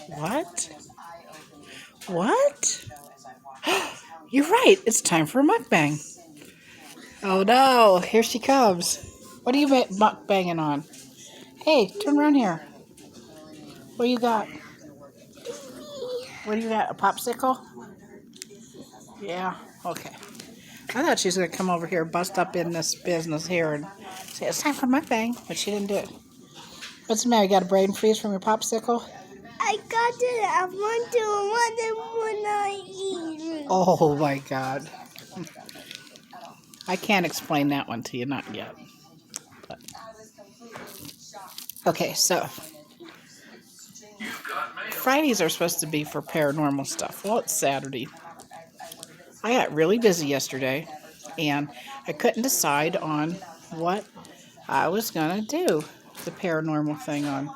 What? What? You're right. It's time for a mukbang. Oh no, here she comes. What are you mukbanging on? Hey, turn around here. What do you got? What do you got? A popsicle? Yeah. Okay. I thought she was going to come over here, bust up in this business here, and say, it's time for mukbang, but she didn't do it. What's the matter? You got a brain freeze from your popsicle? I got it. I want to eat. Oh my God. I can't explain that one to you, not yet. But. Okay, so Fridays are supposed to be for paranormal stuff. Well, it's Saturday. I got really busy yesterday, and I couldn't decide on what I was going to do the paranormal thing on.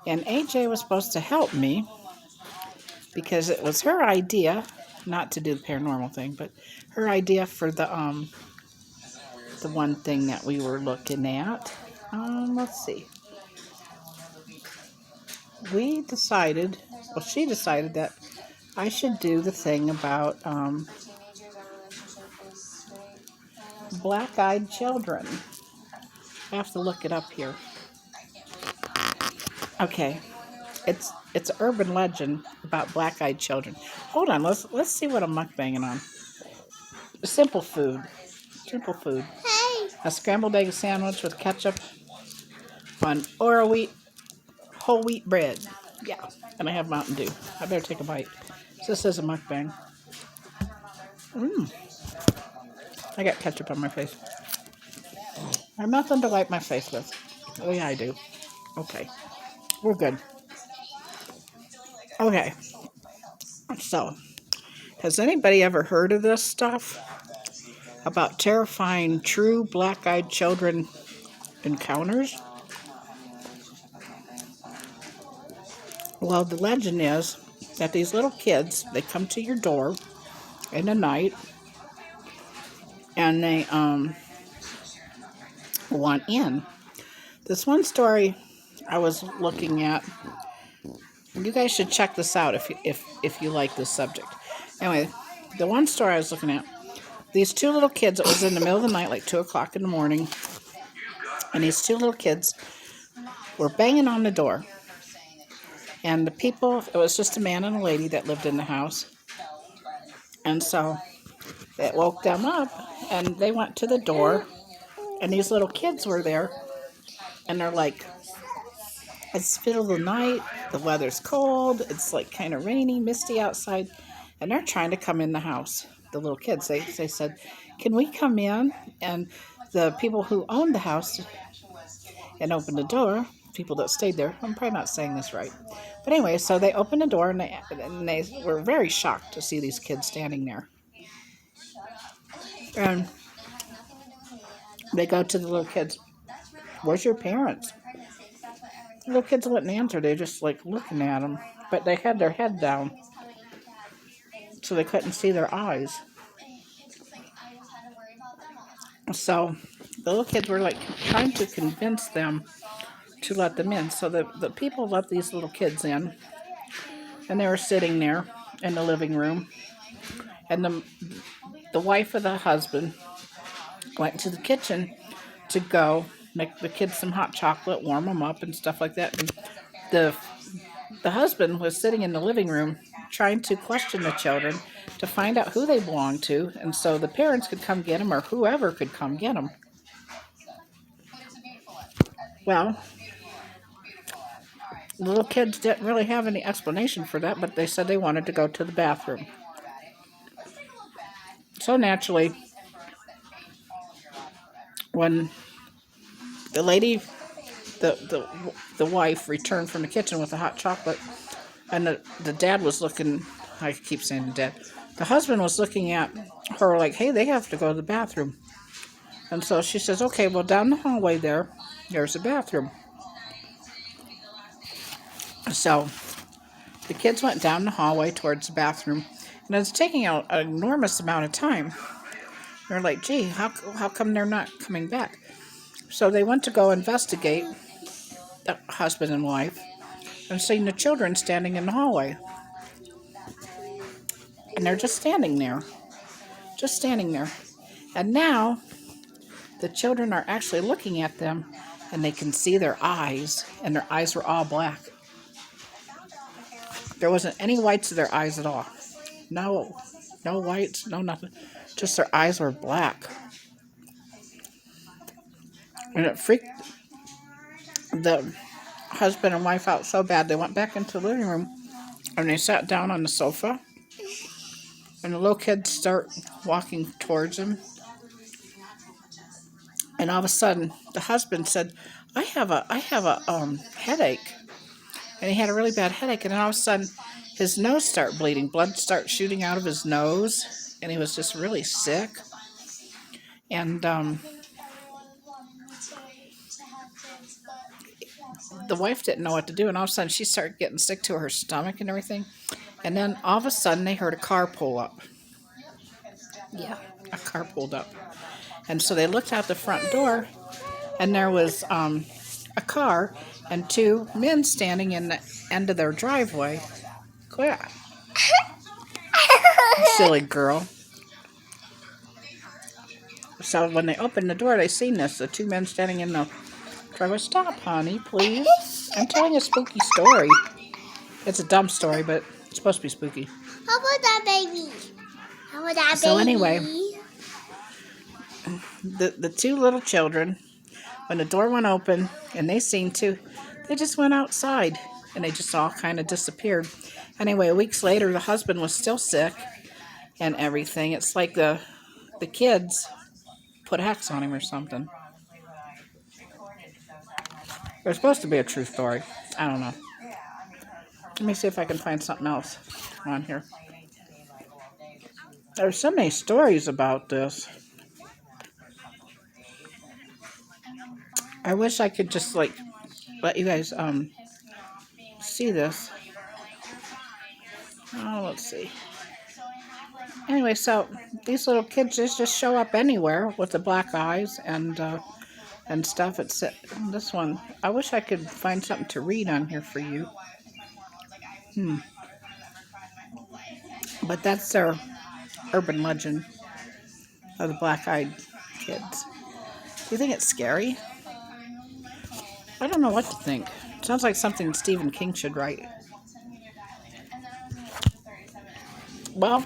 And AJ was supposed to help me because it was her idea, not to do the paranormal thing, but her idea for the one thing that we were looking at. Let's see. She decided that I should do the thing about black-eyed children. I have to look it up here. Okay, it's an urban legend about black-eyed children. Hold on, let's see what I'm mukbanging on. Simple food. Hey. A scrambled egg sandwich with ketchup on whole wheat bread. Yeah, and I have Mountain Dew. I better take a bite. So this is a mukbang. I got ketchup on my face. I have nothing to wipe my face with. Oh yeah, I do. Okay, we're good. Okay, so has anybody ever heard of this stuff about terrifying true black-eyed children encounters? Well, the legend is that these little kids, they come to your door in the night and they want in. This one story I was looking at, you guys should check this out if you like this subject. Anyway, the one story I was looking at, these two little kids, it was in the middle of the night, like 2 o'clock in the morning, and these two little kids were banging on the door. And the people, it was just a man and a lady that lived in the house. And so it woke them up, and they went to the door, and these little kids were there, and they're like, it's the middle of the night, the weather's cold, it's like kind of rainy, misty outside, and they're trying to come in the house. The little kids, they said, can we come in? And the people who owned the house and opened the door, people that stayed there, I'm probably not saying this right, but anyway, so they opened the door, and they were very shocked to see these kids standing there. And they go to the little kids, where's your parents? The little kids wouldn't answer. They just like looking at them, but they had their head down, so they couldn't see their eyes. So the little kids were like trying to convince them to let them in. So the people let these little kids in, and they were sitting there in the living room, and the wife of the husband went to the kitchen to go make the kids some hot chocolate, warm them up and stuff like that. And the husband was sitting in the living room trying to question the children to find out who they belonged to, and so the parents could come get them, or whoever could come get them. Well, the little kids didn't really have any explanation for that, but they said they wanted to go to the bathroom. So naturally, when the lady, the wife, returned from the kitchen with the hot chocolate, and the dad was looking, I keep saying the dad, the husband was looking at her like, hey, they have to go to the bathroom. And so she says, okay, well, down the hallway there's a bathroom. So the kids went down the hallway towards the bathroom, and it's taking an enormous amount of time. They're like, gee, how come they're not coming back? So they went to go investigate, the husband and wife, and seen the children standing in the hallway. And they're just standing there. Just standing there. And now the children are actually looking at them, and they can see their eyes, and their eyes were all black. There wasn't any whites of their eyes at all. No whites, no nothing. Just their eyes were black. And it freaked the husband and wife out so bad, they went back into the living room, and they sat down on the sofa, and the little kids start walking towards them. And all of a sudden, the husband said, I have a headache. And he had a really bad headache. And then all of a sudden, his nose started bleeding. Blood started shooting out of his nose. And he was just really sick. And the wife didn't know what to do. And all of a sudden, she started getting sick to her stomach and everything. And then all of a sudden, they heard a car pull up. Yeah, a car pulled up. And so they looked out the front door, and there was a car and two men standing in the end of their driveway. Quit. Silly girl. So when they opened the door, they seen this. The two men standing in the driveway. Stop, honey, please. I'm telling a spooky story. It's a dumb story, but it's supposed to be spooky. How about that baby? How about that baby? So anyway, the two little children, when the door went open and they seen two, they just went outside and they just all kind of disappeared. Anyway, weeks later, the husband was still sick and everything. It's like the kids put hex on him or something. It was supposed to be a true story. I don't know. Let me see if I can find something else on here. There's so many stories about this. I wish I could just like let you guys see this. Oh, let's see. Anyway, so these little kids just show up anywhere with the black eyes and stuff. It's this one. I wish I could find something to read on here for you. But that's their urban legend of the black-eyed kids. Do you think it's scary? I don't know what to think. It sounds like something Stephen King should write. Well,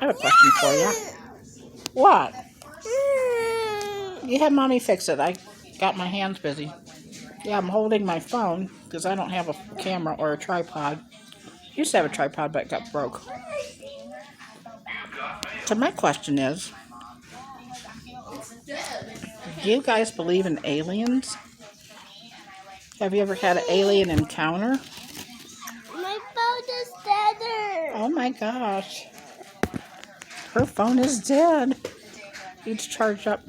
I have a question for you. What? You had Mommy fix it. I got my hands busy. Yeah, I'm holding my phone because I don't have a camera or a tripod. Used to have a tripod, but it got broke. So my question is, do you guys believe in aliens? Have you ever had an alien encounter? My phone is dead. Oh my gosh. Her phone is dead. Needs charged up.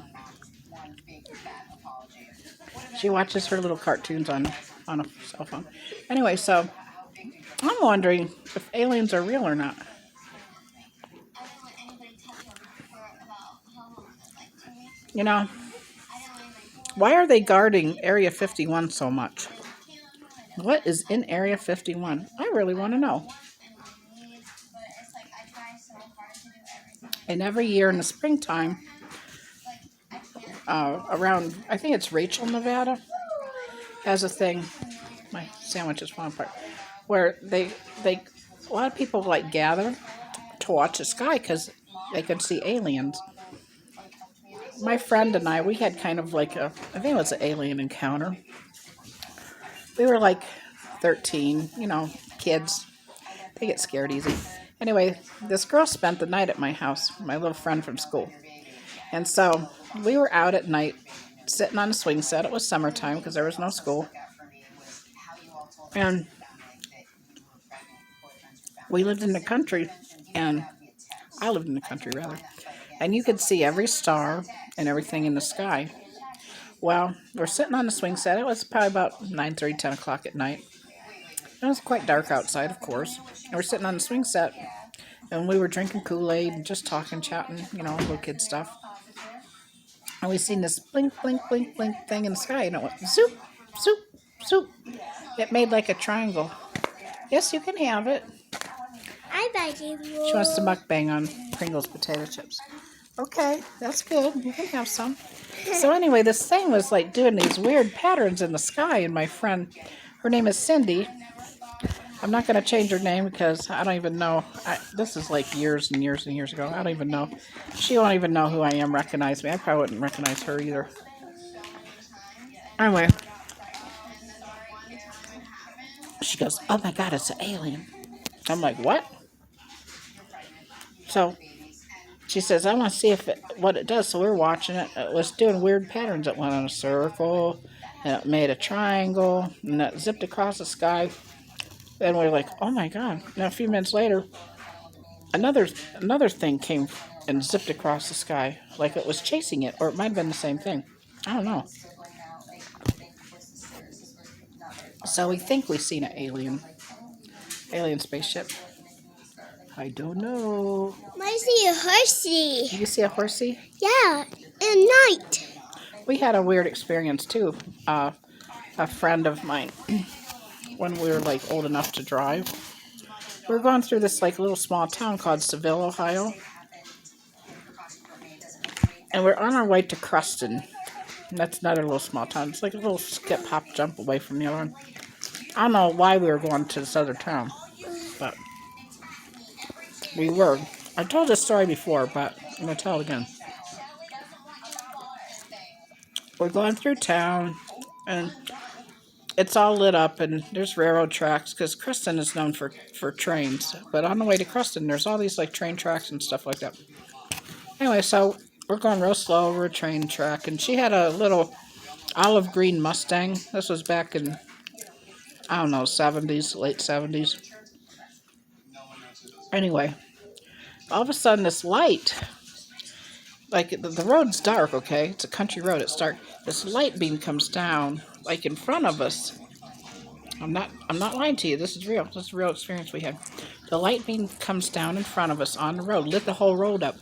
She watches her little cartoons on a cell phone. Anyway, so I'm wondering if aliens are real or not. You know, why are they guarding Area 51 so much? What is in Area 51? I really want to know. And every year in the springtime, around, I think it's Rachel, Nevada, has a thing. My sandwich is falling apart. Where a lot of people like gather to watch the sky because they could see aliens. My friend and I, we had kind of like I think it was an alien encounter. We were like 13, kids. They get scared easy. Anyway, this girl spent the night at my house, my little friend from school. And so we were out at night, sitting on a swing set. It was summertime because there was no school. And we lived in the country, and I lived in the country, rather. And you could see every star and everything in the sky. Well, we're sitting on the swing set. It was probably about 9:30, 10 o'clock at night. It was quite dark outside, of course. And we're sitting on the swing set, and we were drinking Kool-Aid and just talking, chatting, little kid stuff. And we seen this blink, blink, blink, blink thing in the sky, and it went zoop, zoop. soup. It made like a triangle. Yes, you can have it. I like it. She wants to mukbang on Pringles potato chips. Okay, that's good. You can have some. So anyway, this thing was like doing these weird patterns in the sky, and my friend, her name is Cindy. I'm not going to change her name because I don't even know. This is like years and years and years ago. I don't even know. She won't even know who I am, recognize me. I probably wouldn't recognize her either. Anyway, she goes, "Oh my God, it's an alien." I'm like, "What?" So she says, "I want to see what it does." So we're watching it. It was doing weird patterns. It went on a circle, and it made a triangle, and it zipped across the sky. And we're like, "Oh my God!" Now a few minutes later, another thing came and zipped across the sky, like it was chasing it, or it might have been the same thing. I don't know. So we think we've seen an alien spaceship. I don't know. I see a horsey. Did you see a horsey? Yeah, at night. We had a weird experience too. A friend of mine, when we were like old enough to drive, we were going through this like little small town called Seville, Ohio, and we're on our way to Cruston. And that's another little small town. It's like a little skip, hop, jump away from the other one. I don't know why we were going to this other town, but we were. I told this story before, but I'm going to tell it again. We're going through town, and it's all lit up, and there's railroad tracks, because Cruston is known for trains. But on the way to Cruston, there's all these like train tracks and stuff like that. Anyway, so we're going real slow over a train track, and she had a little olive green Mustang. This was back in, I don't know, 70s, late 70s. Anyway, all of a sudden this light, like the road's dark, okay? It's a country road, it's dark. This light beam comes down, like in front of us. I'm not lying to you. This is real. This is a real experience we had. The light beam comes down in front of us on the road, lit the whole road up.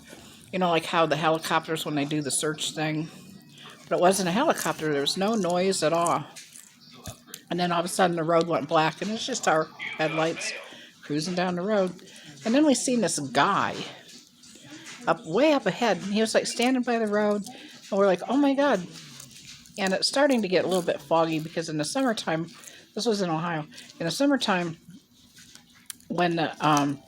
You know, like how the helicopters, when they do the search thing. But it wasn't a helicopter. There was no noise at all. And then all of a sudden the road went black, and it's just our headlights cruising down the road. And then we seen this guy way up ahead. And he was like standing by the road, and we're like, "Oh my God." And it's starting to get a little bit foggy, because in the summertime, this was in Ohio, in the summertime, when the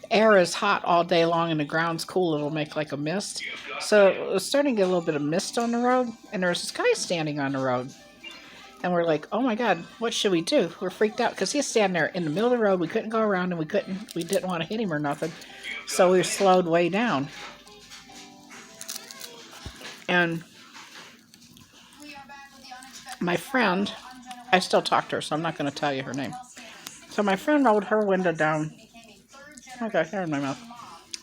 air is hot all day long and the ground's cool, it'll make like a mist. So it was starting to get a little bit of mist on the road, and there was this guy standing on the road. And we're like, "Oh my God, what should we do?" We're freaked out, because he's standing there in the middle of the road. We couldn't go around, and we didn't want to hit him or nothing. So we slowed way down. And my friend, I still talk to her, so I'm not going to tell you her name. So my friend rolled her window down. I got hair in my mouth.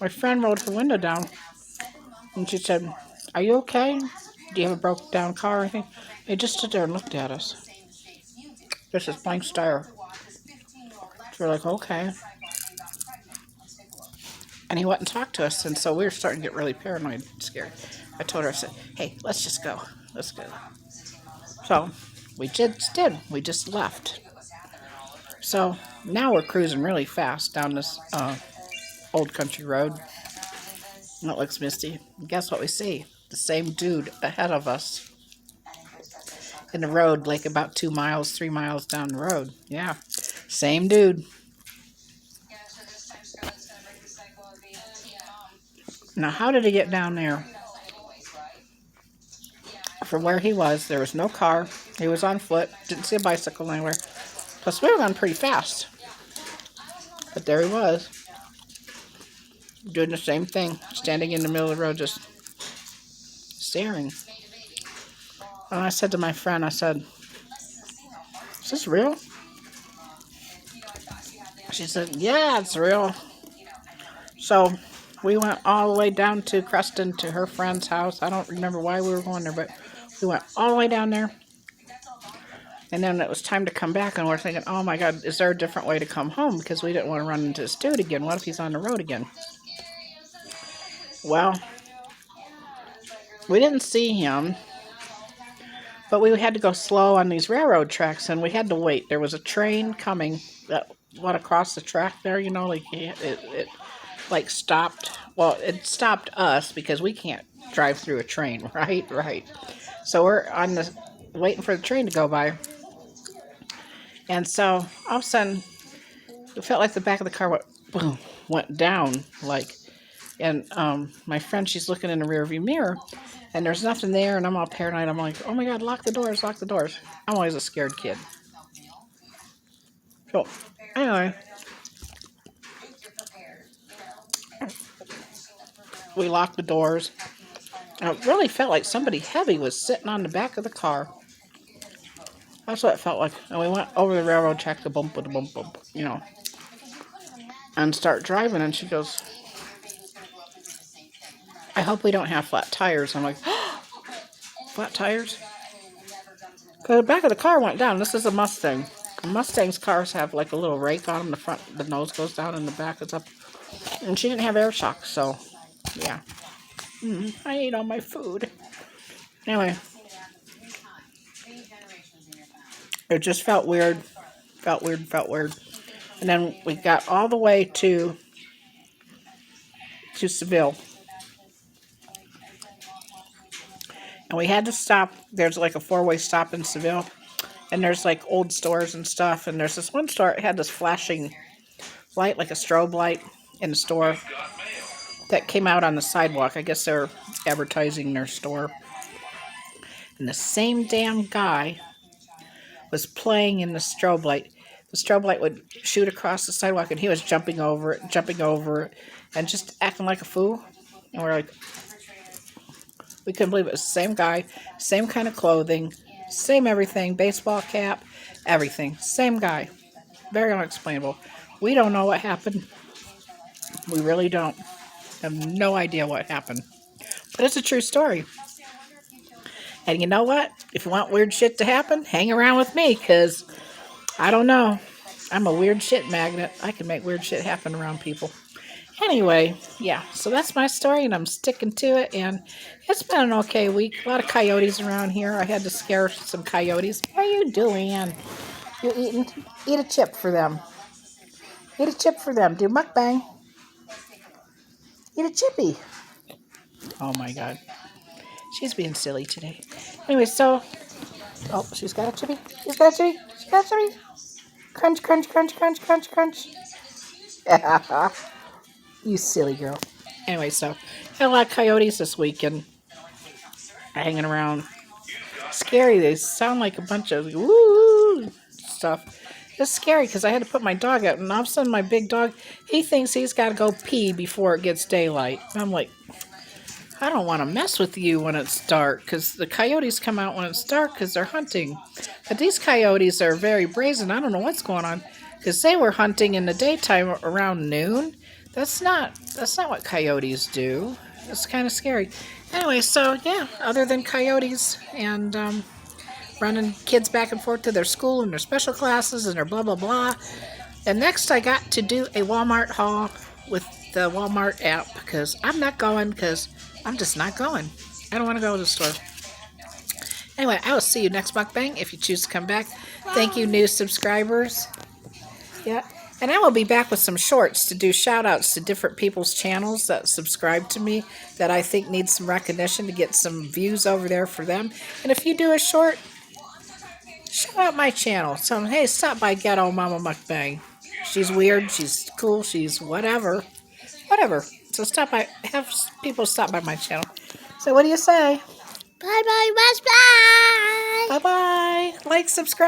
My friend rolled her window down, and she said, "Are you okay? Do you have a broken down car or anything?" He just stood there and looked at us. Just this blank stare. So we're like, "Okay." And he went and talked to us, and so we were starting to get really paranoid and scared. I told her, I said, "Hey, let's just go. Let's go." So we just did. We just left. So now we're cruising really fast down this old country road. And it looks misty. And guess what we see? The same dude ahead of us in the road, like about 2 miles, 3 miles down the road. Yeah, same dude. Now, how did he get down there? From where he was, there was no car. He was on foot. Didn't see a bicycle anywhere. Plus, we were going pretty fast. But there he was, doing the same thing, standing in the middle of the road, just staring. And I said to my friend, I said, "Is this real?" She said, "Yeah, it's real." So we went all the way down to Cruston to her friend's house. I don't remember why we were going there, but we went all the way down there. And then it was time to come back, and we're thinking, "Oh my God, is there a different way to come home?" Because we didn't want to run into this dude again. What if he's on the road again? Well, we didn't see him, But we had to go slow on these railroad tracks, and we had to wait. There was a train coming that went across the track there, like it like stopped. Well, it stopped us because we can't drive through a train, right? Right. So we're on the waiting for the train to go by. And so all of a sudden, it felt like the back of the car went boom, went down, and my friend, she's looking in the rearview mirror, and there's nothing there, and I'm all paranoid. I'm like, oh my God, lock the doors, lock the doors. I'm always a scared kid. So, anyway, we locked the doors. And it really felt like somebody heavy was sitting on the back of the car. That's what it felt like. And we went over the railroad track, the bump, and start driving, and she goes, I hope we don't have flat tires. I'm like, flat tires? Because the back of the car went down. This is a Mustang. Mustang's cars have like a little rake on them. The front, the nose goes down, and the back is up. And she didn't have air shock, so yeah. I ate all my food. Anyway, it just felt weird. Felt weird. And then we got all the way to Seville. And we had to stop. There's like a 4-way stop in Seville. And there's like old stores and stuff. And there's this one store, it had this flashing light, like a strobe light in the store that came out on the sidewalk. I guess they're advertising their store. And the same damn guy was playing in the strobe light. The strobe light would shoot across the sidewalk, and he was jumping over it, and just acting like a fool. And we're like, we couldn't believe it was the same guy, same kind of clothing, same everything, baseball cap, everything. Same guy. Very unexplainable. We don't know what happened. We really don't. Have no idea what happened. But it's a true story. And you know what? If you want weird shit to happen, hang around with me, because I don't know. I'm a weird shit magnet. I can make weird shit happen around people. Anyway, yeah, so that's my story, and I'm sticking to it, and it's been an okay week. A lot of coyotes around here. I had to scare some coyotes. What are you doing? You eating? Eat a chip for them. Eat a chip for them. Do mukbang. Eat a chippy. Oh my God. She's being silly today. Anyway, so... Oh, she's got a chippy. She's got a chippy. She's got a chippy. Crunch, crunch, crunch, crunch, crunch, crunch. You silly girl. Anyway, so... Had a lot of coyotes this week, and hanging around. Scary. They sound like a bunch of woo stuff. It's scary, because I had to put my dog out, and all of a sudden my big dog, he thinks he's got to go pee before it gets daylight. And I'm like... I don't want to mess with you when it's dark, because the coyotes come out when it's dark because they're hunting. But these coyotes are very brazen. I don't know what's going on, because they were hunting in the daytime around noon. That's not what coyotes do. It's kind of scary. Anyway, so yeah, other than coyotes and running kids back and forth to their school and their special classes and their blah, blah, blah. And next I got to do a Walmart haul with the Walmart app, because I'm not going, because I'm just not going. I don't want to go to the store. Anyway, I will see you next mukbang if you choose to come back. Thank you, new subscribers. Yeah. And I will be back with some shorts to do shout-outs to different people's channels that subscribe to me that I think need some recognition, to get some views over there for them. And if you do a short, shout out my channel. Tell them, hey, stop by Ghetto Mama Mukbang. She's weird, she's cool, she's whatever. Whatever. So stop by, have people stop by my channel. So what do you say? Bye-bye, bye-bye. Bye-bye. Like, subscribe.